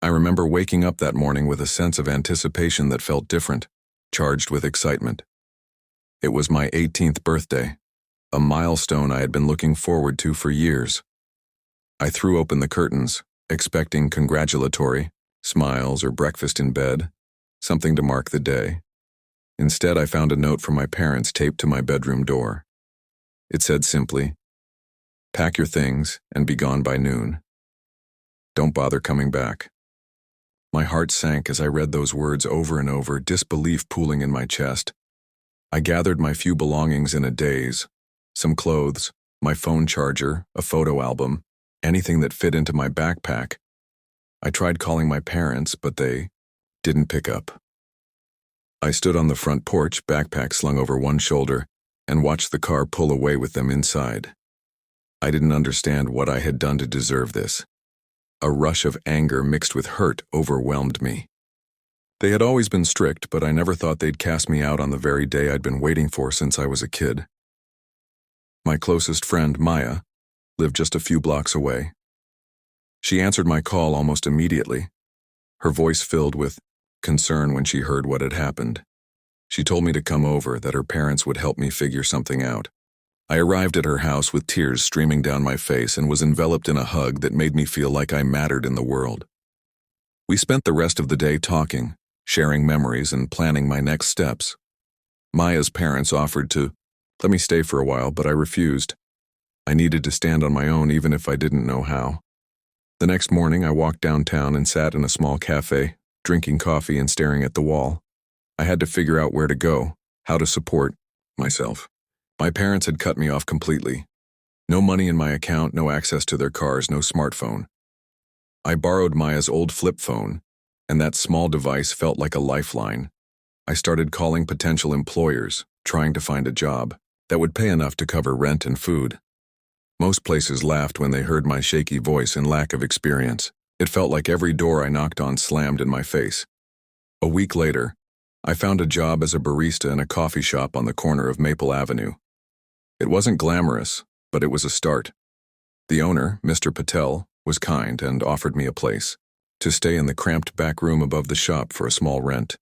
I remember waking up that morning with a sense of anticipation that felt different, charged with excitement. It was my 18th birthday, a milestone I had been looking forward to for years. I threw open the curtains, expecting congratulatory, smiles or breakfast in bed, something to mark the day. Instead, I found a note from my parents taped to my bedroom door. It said simply, "Pack your things and be gone by noon. Don't bother coming back." My heart sank as I read those words over and over, disbelief pooling in my chest. I gathered my few belongings in a daze, some clothes, my phone charger, a photo album, anything that fit into my backpack. I tried calling my parents, but they didn't pick up. I stood on the front porch, backpack slung over one shoulder, and watched the car pull away with them inside. I didn't understand what I had done to deserve this. A rush of anger mixed with hurt overwhelmed me. They had always been strict, but I never thought they'd cast me out on the very day I'd been waiting for since I was a kid. My closest friend, Maya, lived just a few blocks away. She answered my call almost immediately, her voice filled with concern when she heard what had happened. She told me to come over, that her parents would help me figure something out. I arrived at her house with tears streaming down my face and was enveloped in a hug that made me feel like I mattered in the world. We spent the rest of the day talking, sharing memories and planning my next steps. Maya's parents offered to let me stay for a while, but I refused. I needed to stand on my own even if I didn't know how. The next morning, I walked downtown and sat in a small cafe, drinking coffee and staring at the wall. I had to figure out where to go, how to support myself. My parents had cut me off completely. No money in my account, no access to their cars, no smartphone. I borrowed Maya's old flip phone, and that small device felt like a lifeline. I started calling potential employers, trying to find a job that would pay enough to cover rent and food. Most places laughed when they heard my shaky voice and lack of experience. It felt like every door I knocked on slammed in my face. A week later, I found a job as a barista in a coffee shop on the corner of Maple Avenue. It wasn't glamorous, but it was a start. The owner, Mr. Patel, was kind and offered me a place to stay in the cramped back room above the shop for a small rent.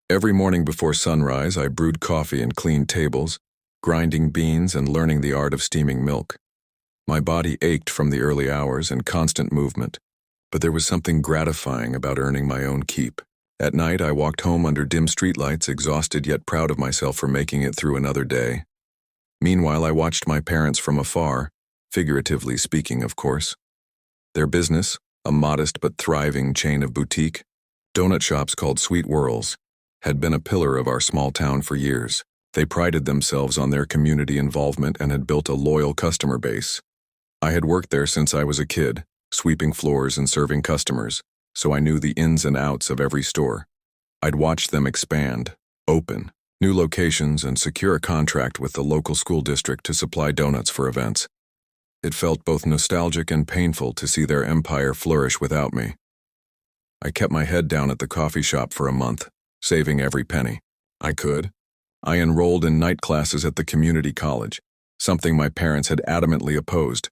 Every morning before sunrise, I brewed coffee and cleaned tables, grinding beans and learning the art of steaming milk. My body ached from the early hours and constant movement, but there was something gratifying about earning my own keep. At night, I walked home under dim streetlights, exhausted yet proud of myself for making it through another day. Meanwhile, I watched my parents from afar, figuratively speaking, of course. Their business, a modest but thriving chain of boutique donut shops called Sweet Whirls, had been a pillar of our small town for years. They prided themselves on their community involvement and had built a loyal customer base. I had worked there since I was a kid, sweeping floors and serving customers, so I knew the ins and outs of every store. I'd watched them expand, open new locations, and secure a contract with the local school district to supply donuts for events. It felt both nostalgic and painful to see their empire flourish without me. I kept my head down at the coffee shop for a month, saving every penny I could. I enrolled in night classes at the community college, something my parents had adamantly opposed.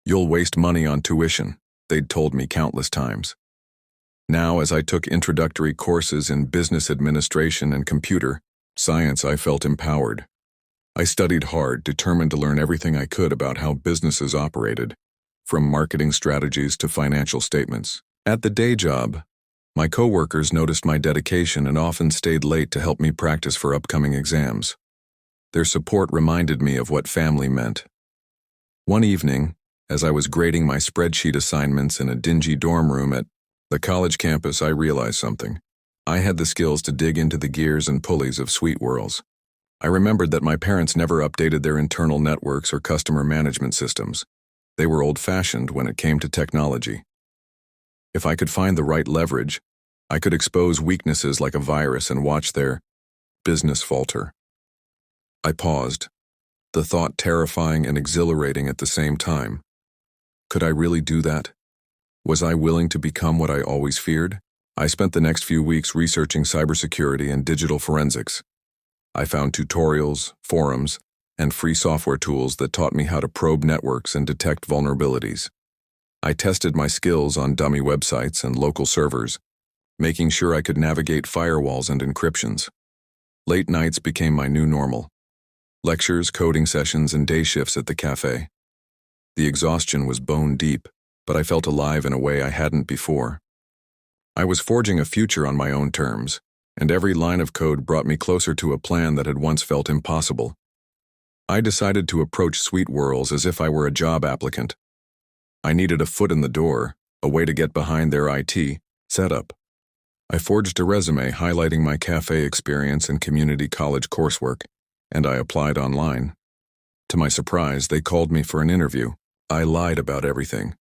"You'll waste money on tuition," they'd told me countless times. Now, as I took introductory courses in business administration and computer science, I felt empowered. I studied hard, determined to learn everything I could about how businesses operated, from marketing strategies to financial statements. At the day job, my coworkers noticed my dedication and often stayed late to help me practice for upcoming exams. Their support reminded me of what family meant. One evening, as I was grading my spreadsheet assignments in a dingy dorm room at the college campus, I realized something. I had the skills to dig into the gears and pulleys of Sweet Whirls. I remembered that my parents never updated their internal networks or customer management systems. They were old-fashioned when it came to technology. If I could find the right leverage, I could expose weaknesses like a virus and watch their business falter. I paused, the thought terrifying and exhilarating at the same time. Could I really do that? Was I willing to become what I always feared? I spent the next few weeks researching cybersecurity and digital forensics. I found tutorials, forums, and free software tools that taught me how to probe networks and detect vulnerabilities. I tested my skills on dummy websites and local servers, making sure I could navigate firewalls and encryptions. Late nights became my new normal. Lectures, coding sessions, and day shifts at the cafe. The exhaustion was bone deep, but I felt alive in a way I hadn't before. I was forging a future on my own terms, and every line of code brought me closer to a plan that had once felt impossible. I decided to approach SweetWorlds as if I were a job applicant. I needed a foot in the door, a way to get behind their IT setup. I forged a resume highlighting my cafe experience and community college coursework, and I applied online. To my surprise, they called me for an interview. I lied about everything.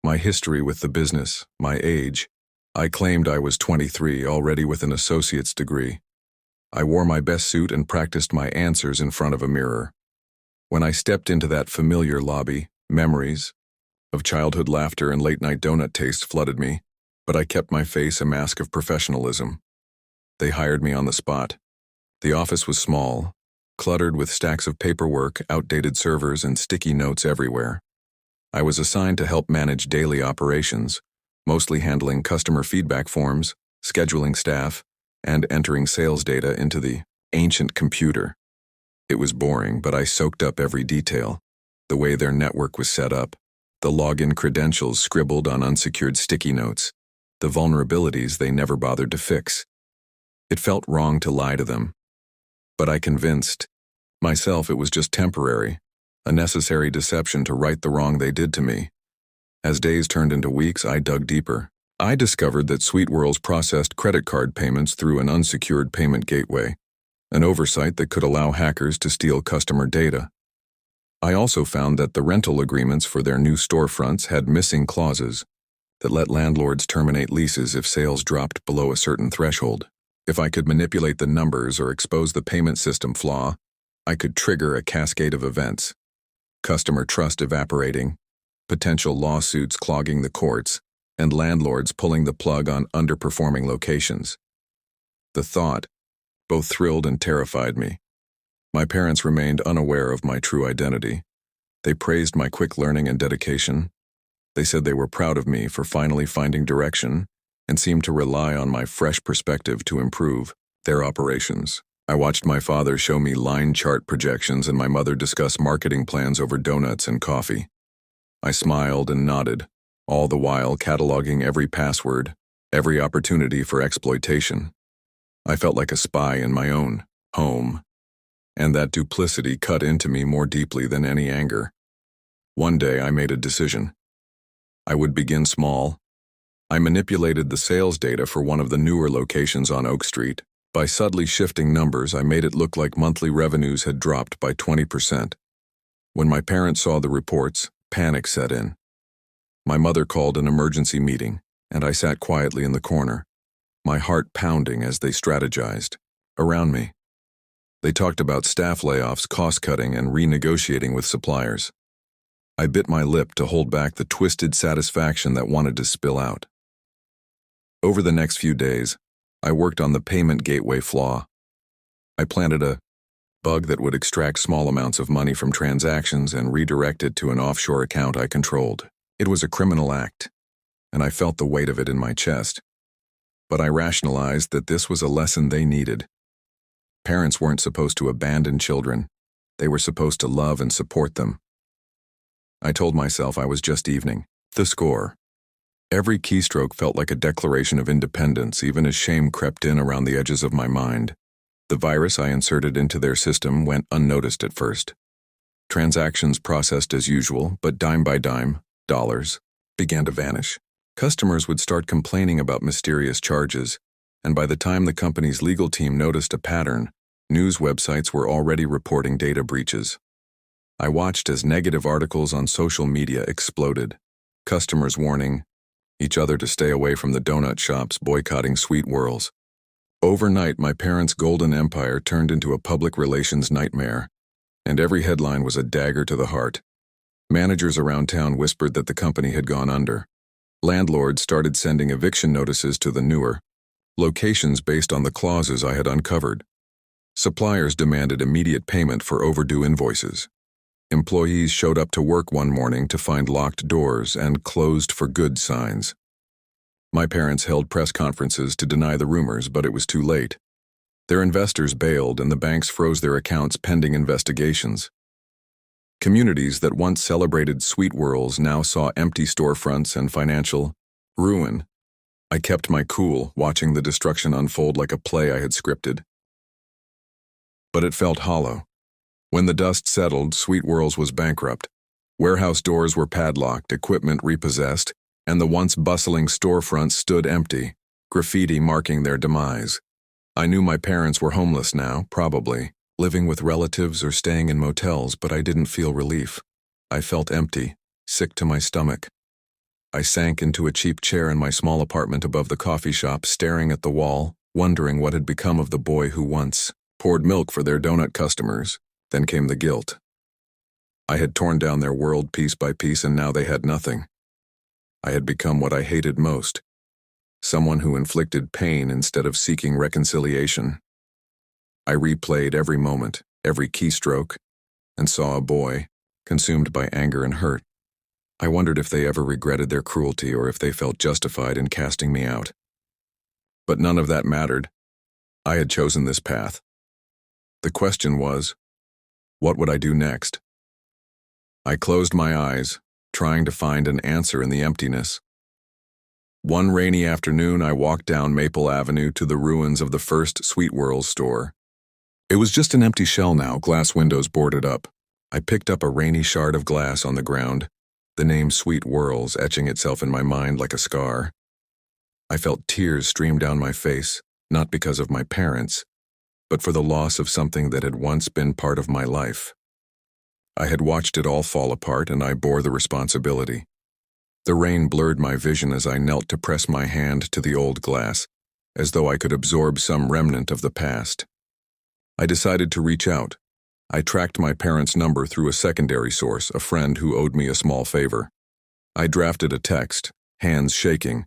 My history with the business, my age. I claimed I was 23, already with an associate's degree. I wore my best suit and practiced my answers in front of a mirror. When I stepped into that familiar lobby, memories of childhood laughter and late-night donut taste flooded me, but I kept my face a mask of professionalism. They hired me on the spot. The office was small, cluttered with stacks of paperwork, outdated servers, and sticky notes everywhere. I was assigned to help manage daily operations, mostly handling customer feedback forms, scheduling staff, and entering sales data into the ancient computer. It was boring, but I soaked up every detail. The way their network was set up, the login credentials scribbled on unsecured sticky notes, the vulnerabilities they never bothered to fix. It felt wrong to lie to them. But I convinced myself it was just temporary, a necessary deception to right the wrong they did to me. As days turned into weeks, I dug deeper. I discovered that SweetWorlds processed credit card payments through an unsecured payment gateway, an oversight that could allow hackers to steal customer data. I also found that the rental agreements for their new storefronts had missing clauses that let landlords terminate leases if sales dropped below a certain threshold. If I could manipulate the numbers or expose the payment system flaw, I could trigger a cascade of events. Customer trust evaporating, potential lawsuits clogging the courts, and landlords pulling the plug on underperforming locations. The thought both thrilled and terrified me. My parents remained unaware of my true identity. They praised my quick learning and dedication. They said they were proud of me for finally finding direction and seemed to rely on my fresh perspective to improve their operations. I watched my father show me line chart projections and my mother discuss marketing plans over donuts and coffee. I smiled and nodded, all the while cataloging every password, every opportunity for exploitation. I felt like a spy in my own home, and that duplicity cut into me more deeply than any anger. One day I made a decision. I would begin small. I manipulated the sales data for one of the newer locations on Oak Street. By subtly shifting numbers, I made it look like monthly revenues had dropped by 20%. When my parents saw the reports, panic set in. My mother called an emergency meeting, and I sat quietly in the corner, my heart pounding as they strategized around me. They talked about staff layoffs, cost-cutting, and renegotiating with suppliers. I bit my lip to hold back the twisted satisfaction that wanted to spill out. Over the next few days, I worked on the payment gateway flaw. I planted a bug that would extract small amounts of money from transactions and redirect it to an offshore account I controlled. It was a criminal act, and I felt the weight of it in my chest. But I rationalized that this was a lesson they needed. Parents weren't supposed to abandon children. They were supposed to love and support them. I told myself I was just evening the score. Every keystroke felt like a declaration of independence, even as shame crept in around the edges of my mind. The virus I inserted into their system went unnoticed at first. Transactions processed as usual, but dime by dime, dollars began to vanish. Customers would start complaining about mysterious charges, and by the time the company's legal team noticed a pattern, news websites were already reporting data breaches. I watched as negative articles on social media exploded, customers warning each other to stay away from the donut shops, boycotting SweetWorlds. Overnight, my parents' golden empire turned into a public relations nightmare, and every headline was a dagger to the heart. Managers around town whispered that the company had gone under. Landlords started sending eviction notices to the newer locations based on the clauses I had uncovered. Suppliers demanded immediate payment for overdue invoices. Employees showed up to work one morning to find locked doors and closed for good signs. My parents held press conferences to deny the rumors, but it was too late. Their investors bailed and the banks froze their accounts pending investigations. Communities that once celebrated sweet whirls now saw empty storefronts and financial ruin. I kept my cool, watching the destruction unfold like a play I had scripted. But it felt hollow. When the dust settled, Sweet Whirls was bankrupt. Warehouse doors were padlocked, equipment repossessed, and the once bustling storefronts stood empty, graffiti marking their demise. I knew my parents were homeless now, probably, living with relatives or staying in motels, but I didn't feel relief. I felt empty, sick to my stomach. I sank into a cheap chair in my small apartment above the coffee shop, staring at the wall, wondering what had become of the boy who once poured milk for their donut customers. Then came the guilt. I had torn down their world piece by piece, and now they had nothing. I had become what I hated most, someone who inflicted pain instead of seeking reconciliation. I replayed every moment, every keystroke, and saw a boy, consumed by anger and hurt. I wondered if they ever regretted their cruelty or if they felt justified in casting me out. But none of that mattered. I had chosen this path. The question was, what would I do next? I closed my eyes, trying to find an answer in the emptiness. One rainy afternoon, I walked down Maple Avenue to the ruins of the first Sweet Whirls store. It was just an empty shell now, glass windows boarded up. I picked up a rainy shard of glass on the ground, the name Sweet Whirls etching itself in my mind like a scar. I felt tears stream down my face, not because of my parents, but for the loss of something that had once been part of my life. I had watched it all fall apart, and I bore the responsibility. The rain blurred my vision as I knelt to press my hand to the old glass, as though I could absorb some remnant of the past. I decided to reach out. I tracked my parents' number through a secondary source, a friend who owed me a small favor. I drafted a text, hands shaking.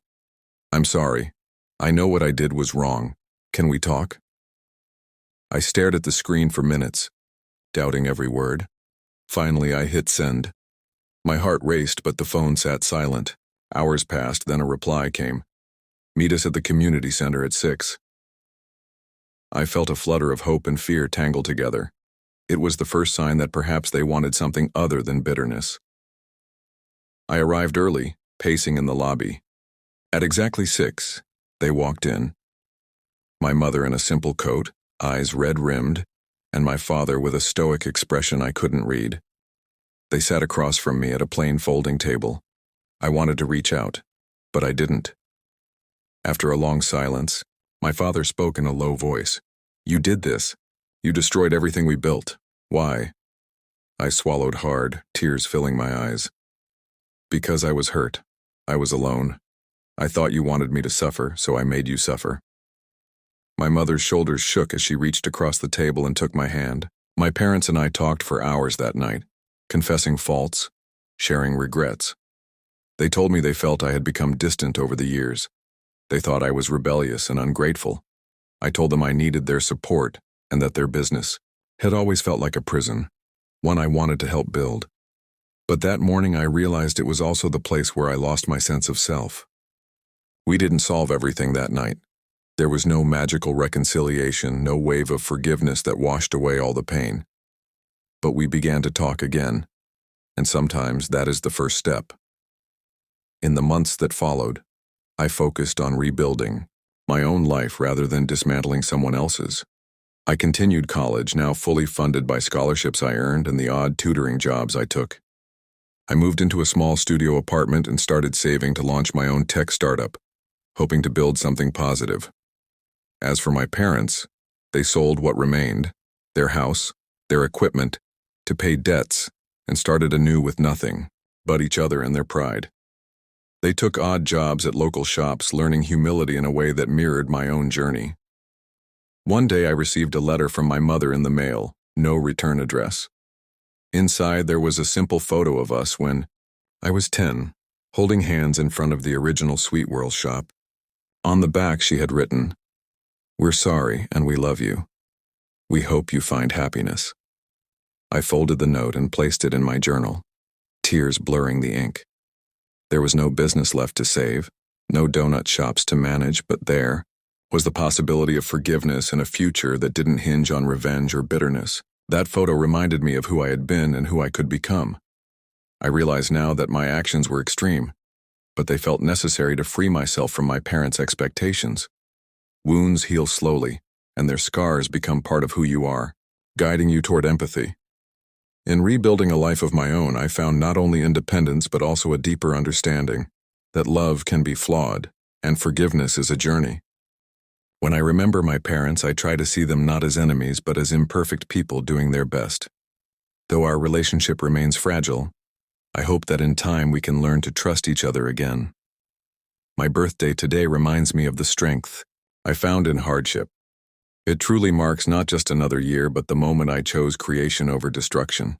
"I'm sorry. I know what I did was wrong. Can we talk?" I stared at the screen for minutes, doubting every word. Finally, I hit send. My heart raced, but the phone sat silent. Hours passed, then a reply came. "Meet us at the community center at 6. I felt a flutter of hope and fear tangled together. It was the first sign that perhaps they wanted something other than bitterness. I arrived early, pacing in the lobby. At exactly 6, they walked in. My mother in a simple coat, eyes red-rimmed, and my father with a stoic expression I couldn't read. They sat across from me at a plain folding table. I wanted to reach out, but I didn't. After a long silence, my father spoke in a low voice. "You did this. You destroyed everything we built. Why?" I swallowed hard, tears filling my eyes. "Because I was hurt. I was alone. I thought you wanted me to suffer, so I made you suffer." My mother's shoulders shook as she reached across the table and took my hand. My parents and I talked for hours that night, confessing faults, sharing regrets. They told me they felt I had become distant over the years. They thought I was rebellious and ungrateful. I told them I needed their support and that their business had always felt like a prison, one I wanted to help build. But that morning I realized it was also the place where I lost my sense of self. We didn't solve everything that night. There was no magical reconciliation, no wave of forgiveness that washed away all the pain. But we began to talk again, and sometimes that is the first step. In the months that followed, I focused on rebuilding my own life rather than dismantling someone else's. I continued college, now fully funded by scholarships I earned and the odd tutoring jobs I took. I moved into a small studio apartment and started saving to launch my own tech startup, hoping to build something positive. As for my parents, they sold what remained, their house, their equipment, to pay debts, and started anew with nothing but each other and their pride. They took odd jobs at local shops, learning humility in a way that mirrored my own journey. One day I received a letter from my mother in the mail, no return address. Inside there was a simple photo of us when I was 10, holding hands in front of the original Sweet Whirls shop. On the back she had written, "We're sorry and we love you. We hope you find happiness." I folded the note and placed it in my journal, tears blurring the ink. There was no business left to save, no donut shops to manage, but there was the possibility of forgiveness and a future that didn't hinge on revenge or bitterness. That photo reminded me of who I had been and who I could become. I realize now that my actions were extreme, but they felt necessary to free myself from my parents' expectations. Wounds heal slowly, and their scars become part of who you are, guiding you toward empathy. In rebuilding a life of my own, I found not only independence but also a deeper understanding that love can be flawed, and forgiveness is a journey. When I remember my parents, I try to see them not as enemies but as imperfect people doing their best. Though our relationship remains fragile, I hope that in time we can learn to trust each other again. My birthday today reminds me of the strength I found in hardship. It truly marks not just another year but the moment I chose creation over destruction.